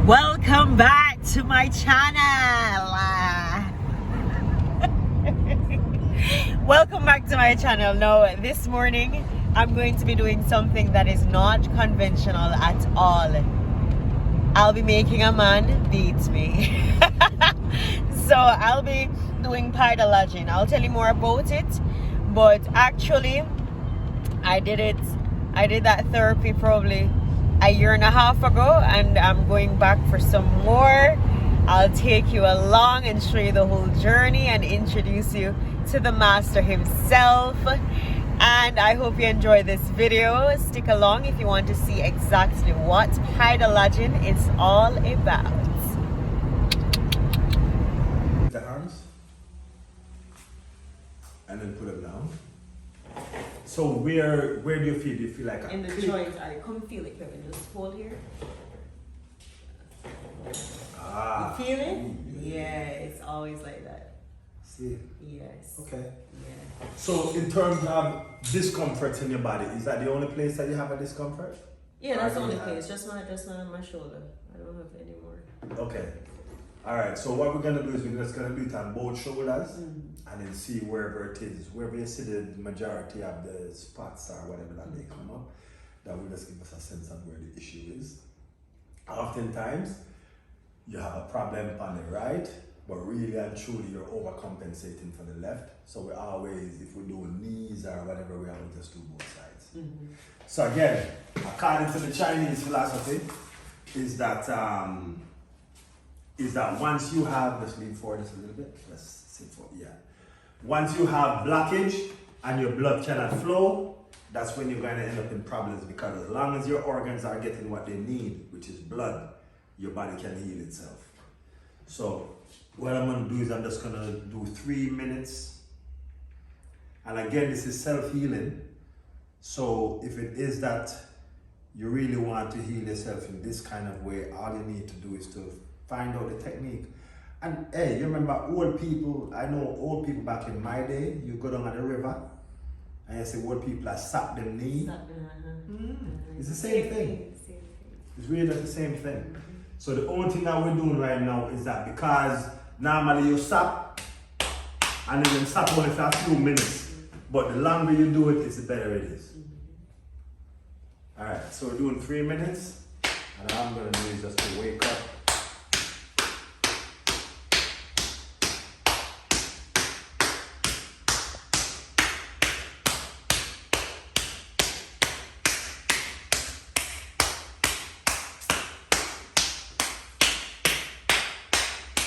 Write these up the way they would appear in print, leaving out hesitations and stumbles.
Welcome back to my channel. Welcome back to my channel. Now, this morning I'm going to be doing something that is not conventional at all. I'll be making a man beat me. So I'll be doing Paida Lajin. I'll tell you more about it, but actually I did that therapy probably a year and a half ago, and I'm going back for some more. I'll take you along and show you the whole journey and introduce you to the master himself. And I hope you enjoy this video. Stick along if you want to see exactly what Paida Lajin is all about. The arms and then put them down. So where do you feel? Do you feel like In the joint, I come feel it, Kevin. Just hold here. Ah. You feel it? Yeah, it's always like that. See? Yes. Okay. Yeah. So in terms of discomfort in your body, is that the only place that you have a discomfort? Yeah, that's the only place. Just not on my shoulder. I don't have any more. Okay. All right. So what we're gonna do is we're just gonna do it on both shoulders, and then see wherever it is, wherever you see the majority of the spots or whatever that may come up. That will just give us a sense of where the issue is. Oftentimes, you have a problem on the right, but really and truly you're overcompensating for the left. So we always, if we do knees or whatever, we always just do both sides. So again, according to the Chinese philosophy, is that once you have, let's lean forward just a little bit, let's sit for, yeah. Once you have blockage and your blood cannot flow, that's when you're going to end up in problems, because as long as your organs are getting what they need, which is blood, your body can heal itself. So what I'm going to do is I'm just going to do 3 minutes. And again, this is self-healing. So if it is that you really want to heal yourself in this kind of way, all you need to do is to find out the technique. And hey, you remember old people, I know old people back in my day, you go down at the river and you see old people that sap them knee. It's the same thing. It's really just the same thing. So the only thing that we're doing right now is that because normally you sap and then you sap only for a few minutes, but the longer you do it, the better it is. Alright, so we're doing 3 minutes, and all I'm going to do is just to wake up.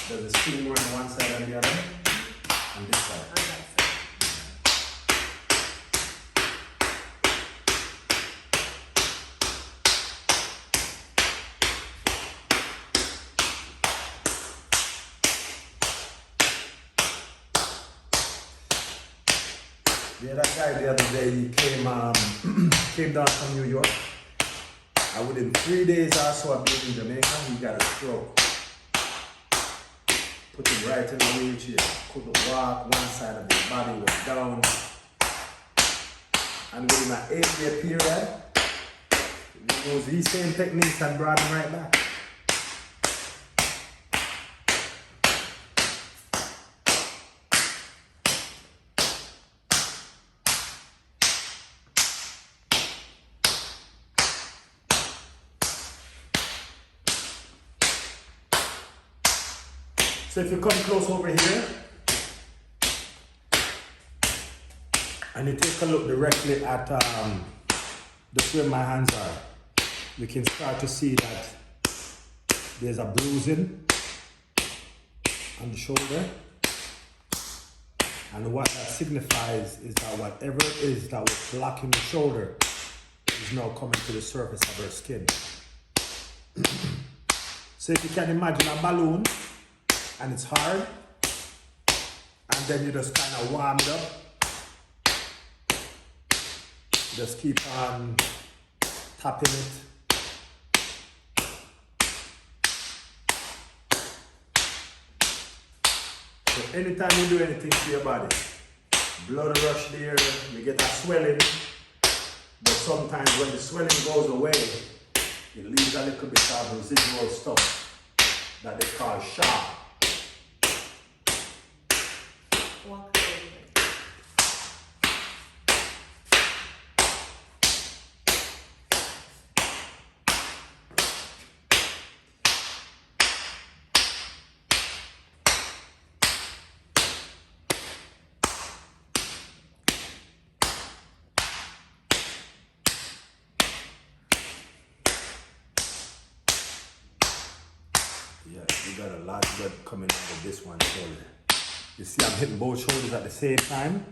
Does the skin more on one side and the other? On this side. On that side. Yeah, that guy the other day, he came down from New York. And within 3 days or so of being in Jamaica, he got a stroke. Put him right in the wheelchair. Couldn't walk, one side of his body was down. And within an 8-day period, he used these same techniques and brought him right back. So if you come close over here and you take a look directly at just where my hands are, you can start to see that there's a bruising on the shoulder. And what that signifies is that whatever it is that was blocking the shoulder is now coming to the surface of her skin. So if you can imagine a balloon, and it's hard, and then you just kind of warm it up. Just keep on tapping it. So anytime you do anything to your body, blood rush there, you get a swelling, but sometimes when the swelling goes away, it leaves a little bit of residual stuff. that they call Xiao. Walk over. Yeah, you got a lot of blood coming out of this one shoulder. You see I'm hitting both shoulders at the same time.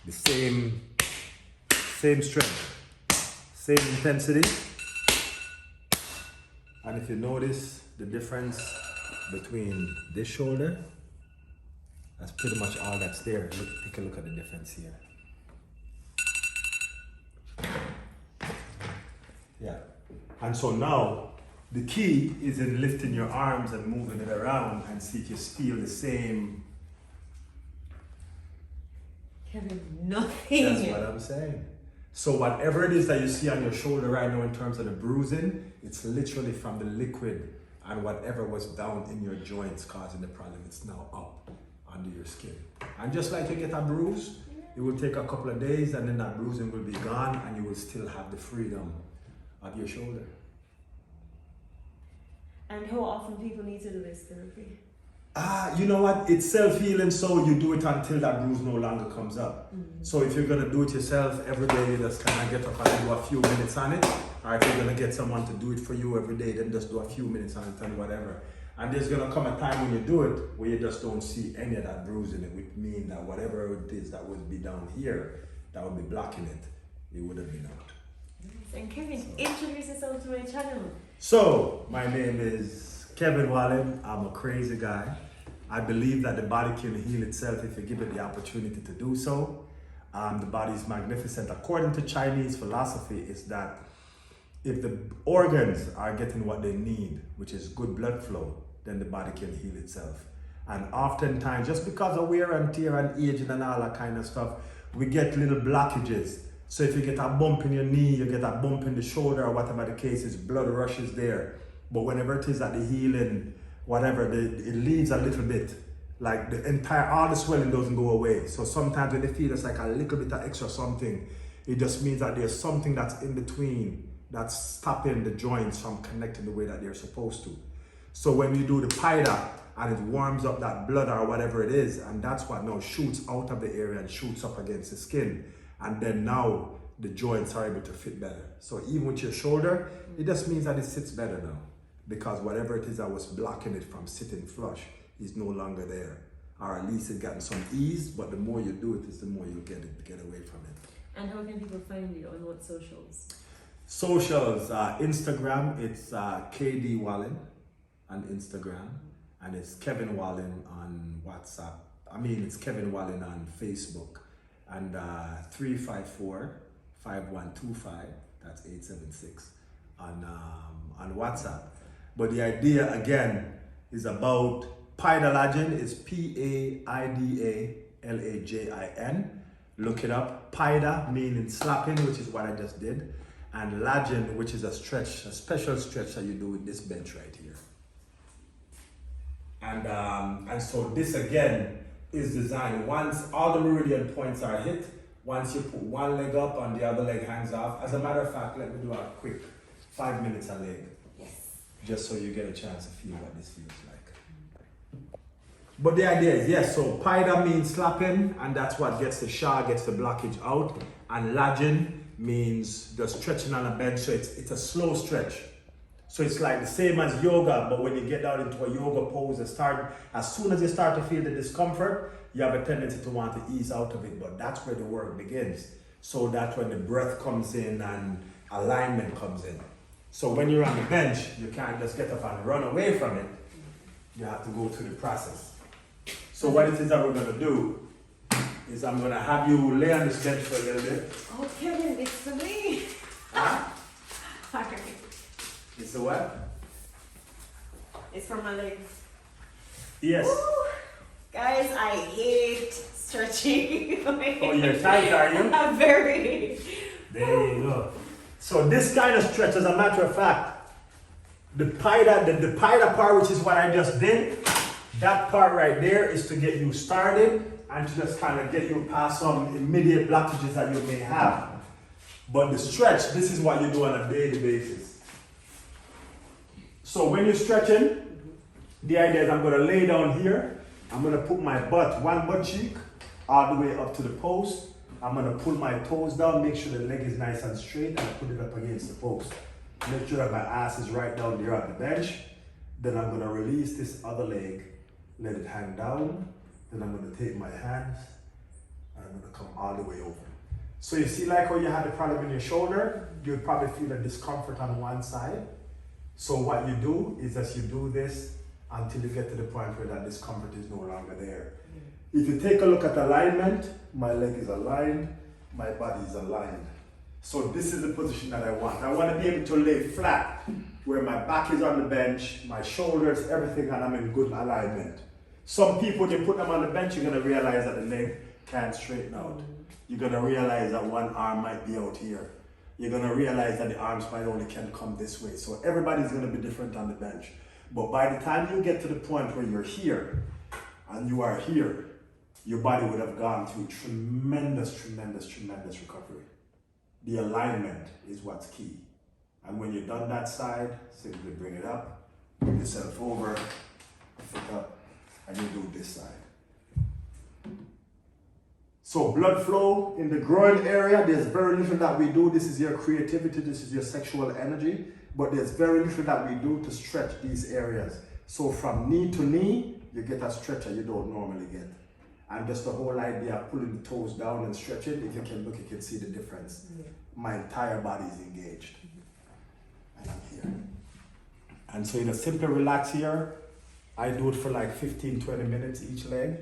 The same strength, same intensity. And if you notice the difference between this shoulder, that's pretty much all that's there. Look, take a look at the difference here. Yeah. And so now, the key is in lifting your arms and moving it around and see if you feel the same. Kevin, nothing. That's what I'm saying. So whatever it is that you see on your shoulder right now in terms of the bruising, it's literally from the liquid and whatever was down in your joints causing the problem. It's now up under your skin. And just like you get a bruise, it will take a couple of days and then that bruising will be gone and you will still have the freedom of your shoulder. And how often people need to do this therapy? You know what? It's self-healing, so you do it until that bruise no longer comes up. So if you're gonna do it yourself every day, you just kind of get up and do a few minutes on it. Or if you're gonna get someone to do it for you every day, then just do a few minutes on it and whatever. And there's gonna come a time when you do it where you just don't see any of that bruising. It would mean that whatever it is that would be down here, that would be blocking it, it would have been out. And Kevin, introduce yourself to my channel. So, my name is Kevin Wallen. I'm a crazy guy. I believe that the body can heal itself if you give it the opportunity to do so. The body is magnificent. According to Chinese philosophy, is that if the organs are getting what they need, which is good blood flow, then the body can heal itself. And oftentimes, just because of wear and tear and aging and all that kind of stuff, we get little blockages. So if you get a bump in your knee, you get a bump in the shoulder or whatever the case is, blood rushes there. But whenever it is that the healing, whatever, it leaves a little bit. Like all the swelling doesn't go away. So sometimes when they feel it's like a little bit of extra something, it just means that there's something that's in between that's stopping the joints from connecting the way that they're supposed to. So when you do the Paida and it warms up that blood or whatever it is, and that's what now shoots out of the area and shoots up against the skin. And then now the joints are able to fit better. So even with your shoulder, it just means that it sits better now. Because whatever it is that was blocking it from sitting flush is no longer there. Or at least it's gotten some ease, but the more you do it, the more you'll get away from it. And how can people find you on what socials? Socials, Instagram, it's KD Wallen on Instagram. And it's Kevin Wallen on WhatsApp. It's Kevin Wallen on Facebook. And 354-5125, that's 876 on WhatsApp. But the idea again is about Paida Lajin. It's Paida Lajin. Look it up. Paida meaning slapping, which is what I just did, and Lajin, which is a stretch, a special stretch that you do with this bench right here. And so this again is designed once all the meridian points are hit. Once you put one leg up and the other leg hangs off. As a matter of fact, let me do a quick 5 minutes a leg. Yes. Just so you get a chance to feel what this feels like. But the idea is, yes, so Paida means slapping, and that's what gets the Xiao, gets the blockage out. And Lajin means just stretching on a bench, so it's a slow stretch. So it's like the same as yoga, but when you get down into a yoga pose, as soon as you start to feel the discomfort, you have a tendency to want to ease out of it, but that's where the work begins. So that's when the breath comes in and alignment comes in. So when you're on the bench, you can't just get up and run away from it. You have to go through the process. So what it is that we're gonna do is I'm gonna have you lay on this bench for a little bit. Oh, Kevin, it's for me. Huh? Okay. It's a what? It's for my legs. Yes. Woo. Guys, I hate stretching. Oh, you're tight, are you? I'm very. There you go. So this kind of stretch, as a matter of fact, The Paida part, which is what I just did, that part right there is to get you started and to just kind of get you past some immediate blockages that you may have. But the stretch, this is what you do on a daily basis. So when you're stretching, the idea is I'm going to lay down here. I'm going to put my one butt cheek all the way up to the post. I'm going to pull my toes down, make sure the leg is nice and straight, and put it up against the post. Make sure that my ass is right down there on the bench. Then I'm going to release this other leg, let it hang down. Then I'm going to take my hands and I'm going to come all the way over. So you see, like how you had the problem in your shoulder, you'll probably feel a discomfort on one side. So what you do is that you do this until you get to the point where that discomfort is no longer there. If you take a look at alignment, my leg is aligned, my body is aligned. So this is the position that I want. I want to be able to lay flat, where my back is on the bench, my shoulders, everything, and I'm in good alignment. Some people, when you put them on the bench, you're going to realize that the leg can't straighten out. You're going to realize that one arm might be out here. You're going to realize that the arms might only can come this way. So everybody's going to be different on the bench. But by the time you get to the point where you're here, and you are here, your body would have gone through tremendous, tremendous, tremendous recovery. The alignment is what's key. And when you've done that side, simply bring it up, bring yourself over, foot up, and you do this side. So blood flow in the groin area, there's very little that we do. This is your creativity, this is your sexual energy, but there's very little that we do to stretch these areas. So from knee to knee, you get a stretcher you don't normally get. And just the whole idea of pulling the toes down and stretching, if you can look, you can see the difference. Yeah. My entire body is engaged. And I'm here. And so you know, simply relax here. I do it for like 15, 20 minutes each leg.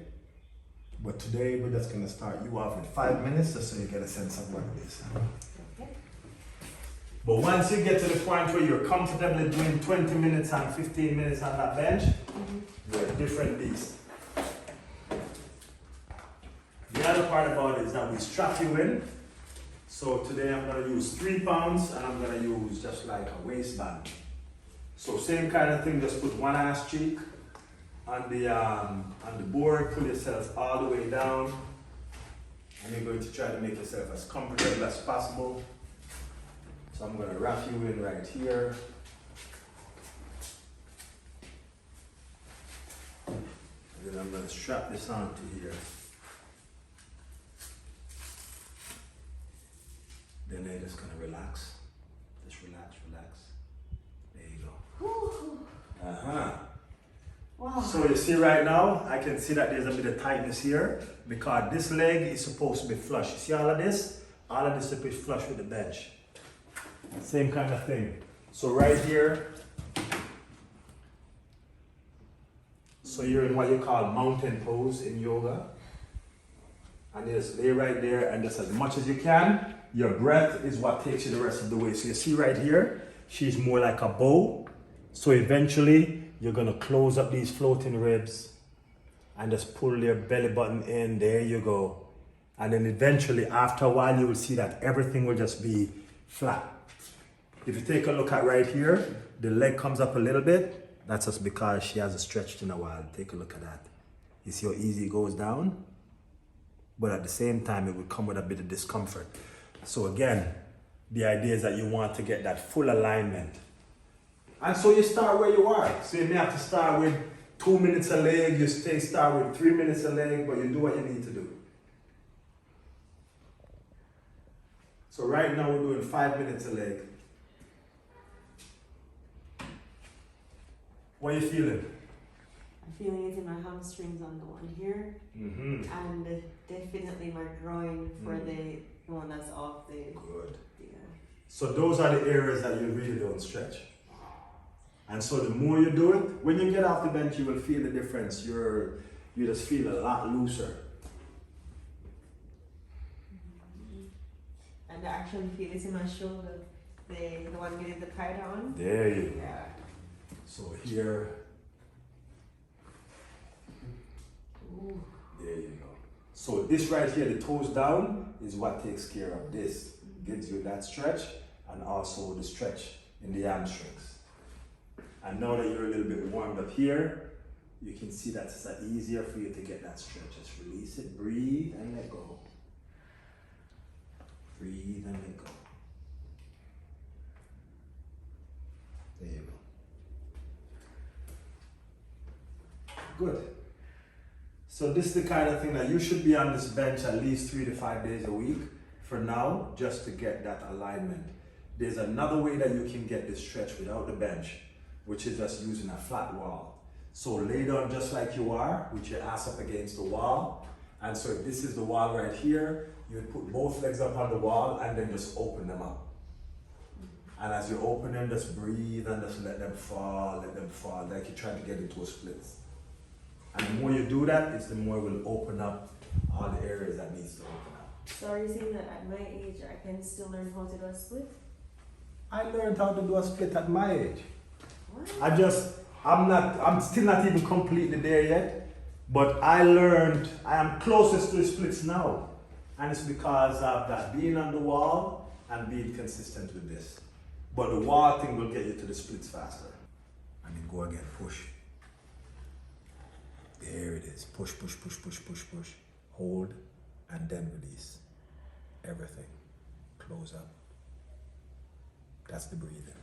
But today we're just gonna start you off with 5 minutes just so you get a sense of what it is. Okay. But once you get to the point where you're comfortably doing 20 minutes and 15 minutes on that bench, you're a different beast. The other part about it is that we strap you in. So today I'm going to use 3 pounds and I'm going to use just like a waistband. So same kind of thing, just put one ass cheek on the board, pull yourself all the way down, and you're going to try to make yourself as comfortable as possible. So I'm going to wrap you in right here. And then I'm going to strap this onto here. Then they're just gonna relax. Just relax, relax. There you go. Wow. So you see right now, I can see that there's a bit of tightness here because this leg is supposed to be flush. You see all of this? All of this is to be flush with the bench. Same kind of thing. So right here, so you're in what you call mountain pose in yoga. And just lay right there and just as much as you can. Your breath is what takes you the rest of the way. So you see right here, she's more like a bow. So eventually, you're gonna close up these floating ribs and just pull your belly button in. There you go. And then eventually, after a while, you will see that everything will just be flat. If you take a look at right here, the leg comes up a little bit. That's just because she hasn't stretched in a while. Take a look at that. You see how easy it goes down? But at the same time, it will come with a bit of discomfort. So again, the idea is that you want to get that full alignment. And so you start where you are. So you may have to start with 2 minutes a leg, you start with 3 minutes a leg, but you do what you need to do. So right now we're doing 5 minutes a leg. What are you feeling? I'm feeling it in my hamstrings on the one here, and definitely my groin for the one that's off the. Good. So those are the areas that you really don't stretch. And so the more you do it, when you get off the bench, you will feel the difference. You just feel a lot looser. And I actually feel it in my shoulder, the one we did the Paida on. There you go. Yeah. So here. Ooh. There you go. So this right here, the toes down, is what takes care of this. Gives you that stretch and also the stretch in the hamstrings. And now that you're a little bit warmed up here, you can see that it's easier for you to get that stretch. Just release it, breathe and let go. Breathe and let go. There you go. Good. So this is the kind of thing that you should be on this bench at least 3 to 5 days a week for now, just to get that alignment. There's another way that you can get this stretch without the bench, which is just using a flat wall. So lay down just like you are, with your ass up against the wall. And so if this is the wall right here, you would put both legs up on the wall and then just open them up. And as you open them, just breathe and just let them fall, like you're trying to get into a split. And the more you do that, it's the more it will open up all the areas that needs to open up. So are you saying that at my age, I can still learn how to do a split? I learned how to do a split at my age. What? I'm still not even completely there yet, but I am closest to the splits now. And it's because of that, being on the wall and being consistent with this. But the wall thing will get you to the splits faster. And then go again, push. There it is, push, push, push, push, push, push. Hold, and then release. Everything, close up. That's the breathing.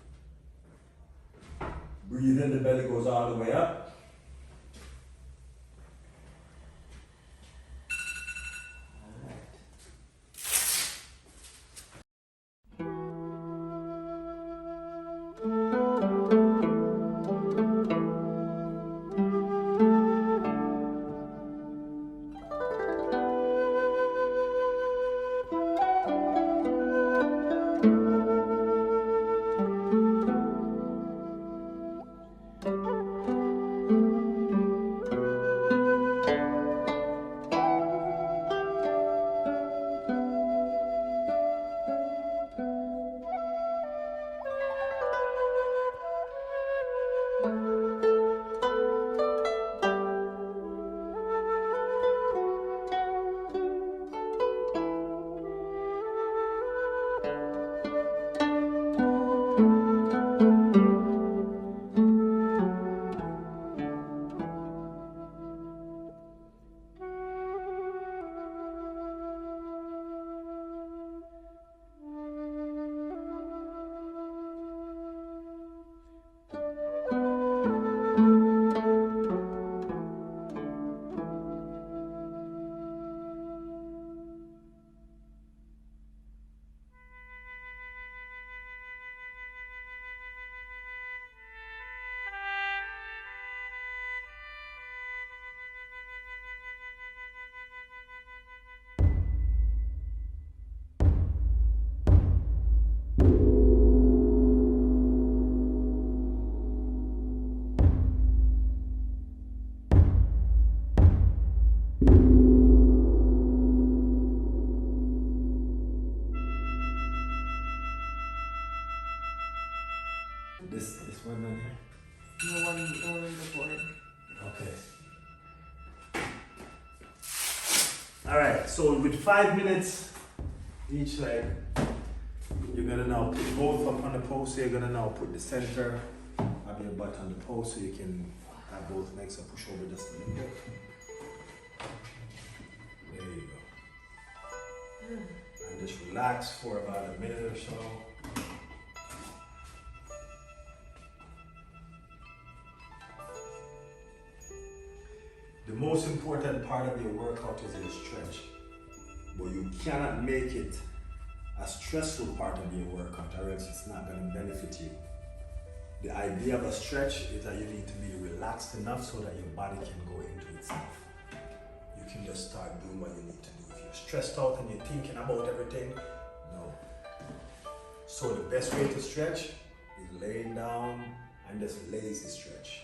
Breathe in, the belly goes all the way up. This one right here? The one on the board. Okay. All right, so with 5 minutes each leg, you're gonna now put both up on the post. So you're gonna now put the center of your butt on the post so you can have both legs up, push over just a little bit. There you go. And just relax for about a minute or so. The most important part of your workout is your stretch, but you cannot make it a stressful part of your workout or else it's not going to benefit you. The idea of a stretch is that you need to be relaxed enough so that your body can go into itself. You can just start doing what you need to do. If you're stressed out and you're thinking about everything, no. So the best way to stretch is laying down and just lazy stretch.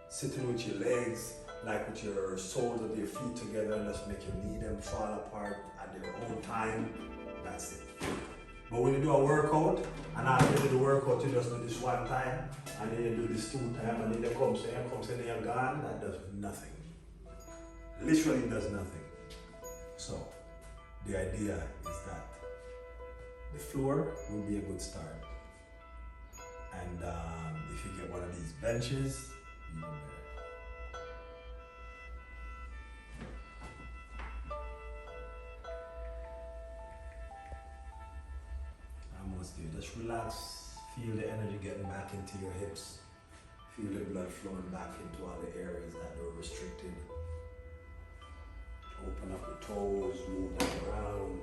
Sitting with your legs, like with your soles of your feet together, and just make your knee them fall apart at their own time. That's it. But when you do a workout, and after you do the workout, you just do this one time, and then you do this 2 times, and then you come, and you're gone. That does nothing. Literally does nothing. So, the idea is that the floor will be a good start. And if you get one of these benches, even better. Almost there. Just relax. Feel the energy getting back into your hips. Feel the blood flowing back into all the areas that were restricted. Open up the toes, move them around.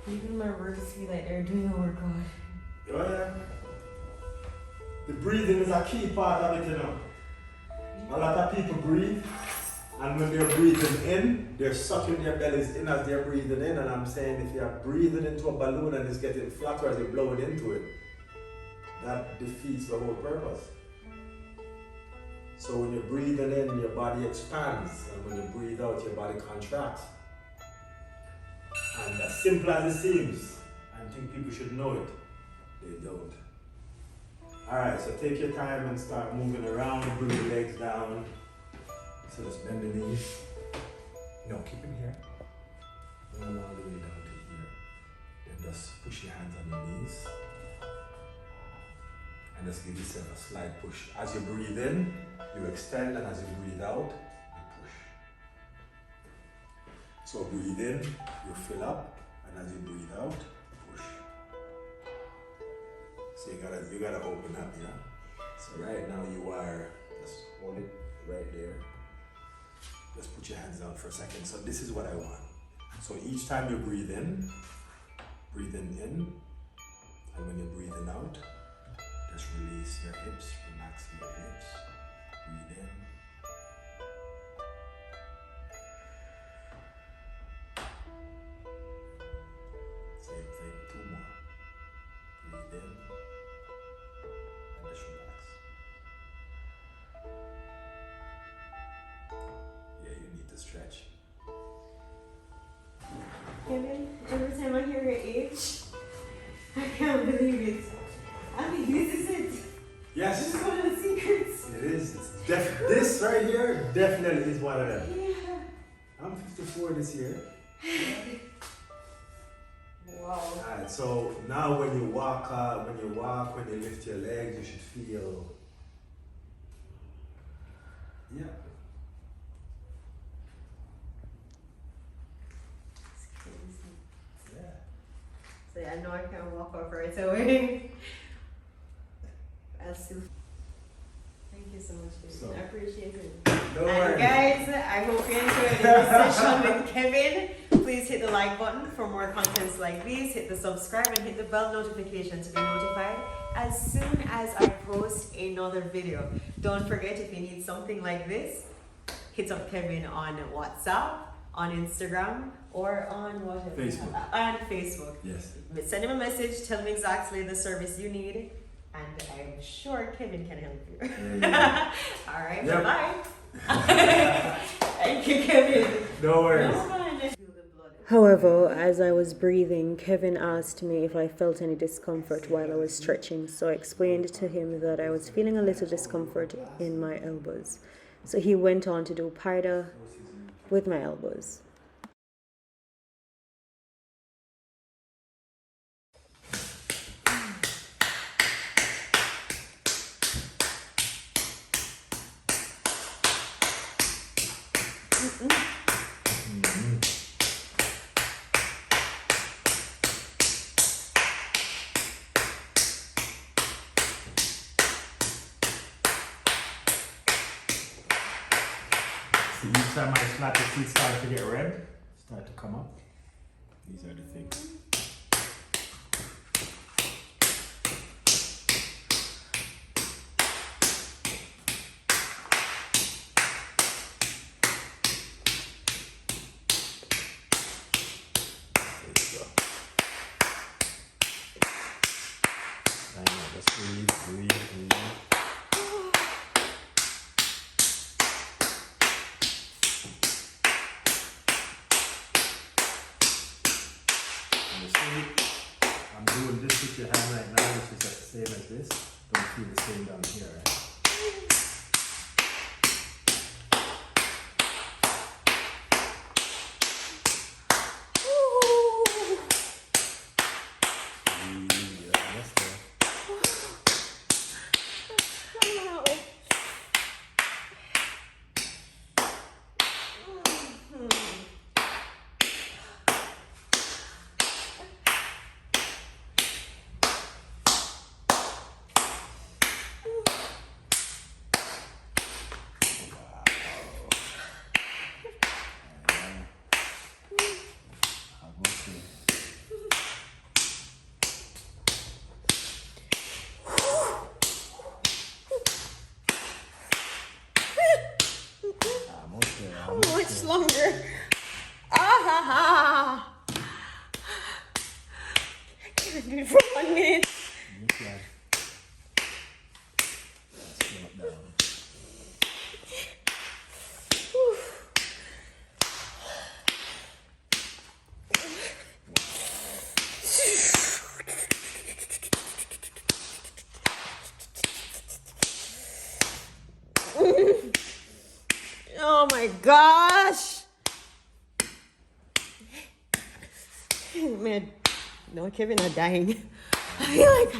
Even my ribs feel like they're doing a workout. Oh yeah. The breathing is a key part of it, you know. A lot of people breathe, and when they're breathing in, they're sucking their bellies in as they're breathing in. And I'm saying if you're breathing into a balloon and it's getting flatter as you're blowing into it, that defeats the whole purpose. So when you're breathing in, your body expands, and when you breathe out, your body contracts. And as simple as it seems, I think people should know it. They don't. Alright, so take your time and start moving around, bring your legs down. So just bend the knees. No, keep them here. Bring them all the way down to here. Then just push your hands on your knees. And just give yourself a slight push. As you breathe in, you extend, and as you breathe out, you push. So breathe in, you fill up, and as you breathe out, push. So you gotta open up, yeah? So right now you are, just hold it right there. Just put your hands down for a second. So this is what I want. So each time you breathe in, breathing in, and when you're breathing out, just release your hips, relax your hips, breathe in. Same thing, two more. Breathe in, and just relax. Yeah, you need to stretch. Kevin, every time I hear your age, I can't believe it. I mean, this is it. Yes. This is one of the secrets. It is. This right here definitely is one of them. Yeah. I'm 54 this year. Wow. Alright, so now when you walk, when you lift your legs, you should feel. Yeah. It's crazy. Yeah. So yeah, I know I can't walk off right away. I'll still. Thank you so much, David. So, I appreciate it. Don't And worry. guys, I hope you enjoyed this session with Kevin. Please hit the like button for more contents like these. Hit the subscribe and hit the bell notification to be notified as soon as I post another video. Don't forget, if you need something like this, hit up Kevin on WhatsApp, on Instagram, or on what? Facebook. On Facebook. Yes. Send him a message, tell him exactly the service you need, and I'm sure Kevin can help you. Yeah. All right, Yep. bye. Thank you, Kevin. No worries. However, as I was breathing, Kevin asked me if I felt any discomfort while I was stretching, so I explained to him that I was feeling a little discomfort in my elbows. So he went on to do Paida with my elbows. So each time I slap the feet start to get red, start to come up. These are the things. There you go. I know, just breathe, breathe, breathe. I'm doing this with your hand right now, which is the same as this. Don't feel the same down here, right? How much longer? Ah! I can't do it for 1 minute. Oh my gosh! Man, no, Kevin are dying. I feel like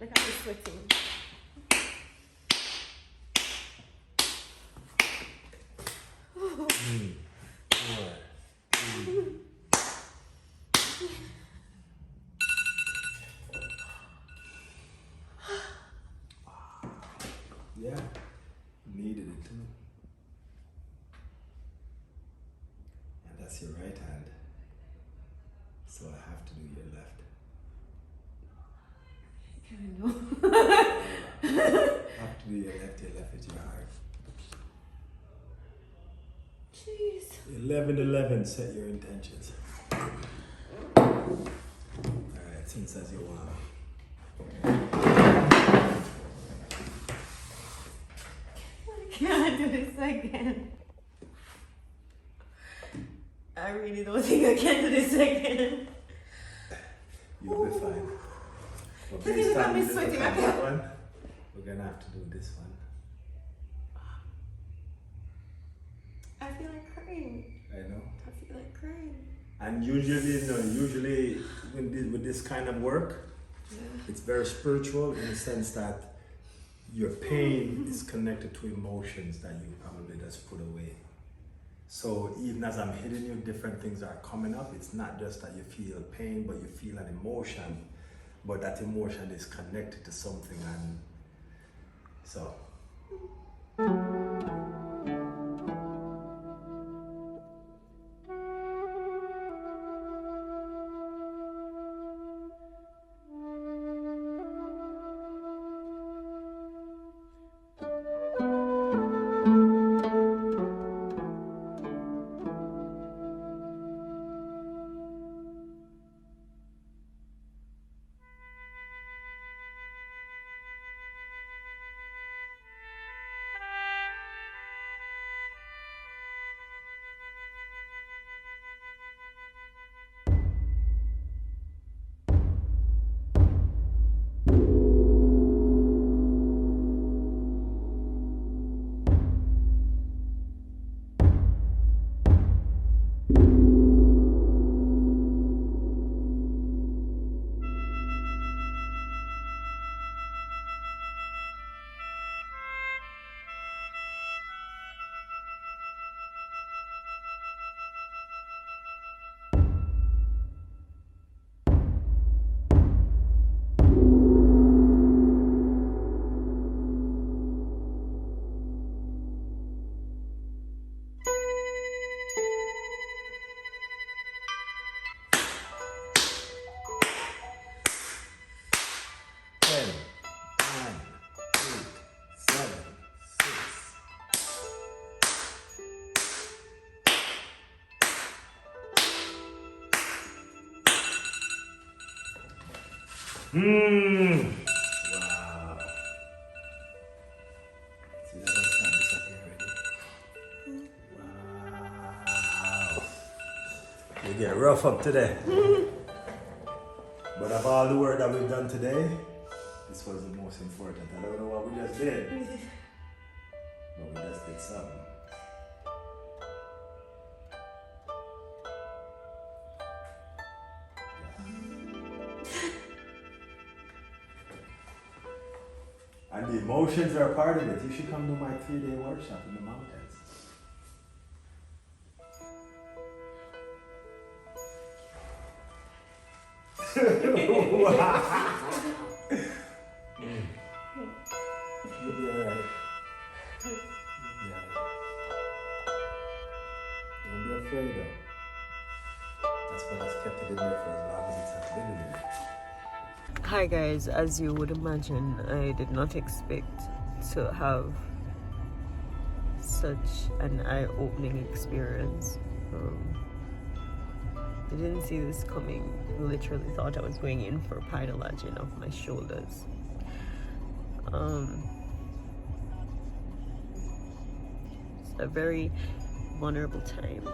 look at me sweating. Yeah, needed it too. And that's your right hand. So I have to do your left. I don't know. I have to do your left with your heart. Jeez. 11:11, set your intentions. Alright, since as you want. I can't do this again. I really don't think I can do this again. You'll be fine. But Look based at on me this sweating. one, we're gonna have to do this one. I feel like crying. I know. I feel like crying. And usually with this kind of work, it's very spiritual in the sense that your pain is connected to emotions that you probably just put away. So even as I'm hitting you, different things are coming up. It's not just that you feel pain, but you feel an emotion. But that emotion is connected to something, and so. Wow. See that one sound disappear already? Wow. You get rough up today. But of all the work that we've done today, this was the most important. I don't know what we just did, but we just did something. And the emotions are a part of it. You should come to my 3-day workshop in the mountains. You'll be alright. Don't be afraid though. That's what has kept it in there for as long as it has been in there. Hi guys, as you would imagine, I did not expect to have such an eye-opening experience. I didn't see this coming. I literally thought I was going in for Paida Lajin of my shoulders. It's a very vulnerable time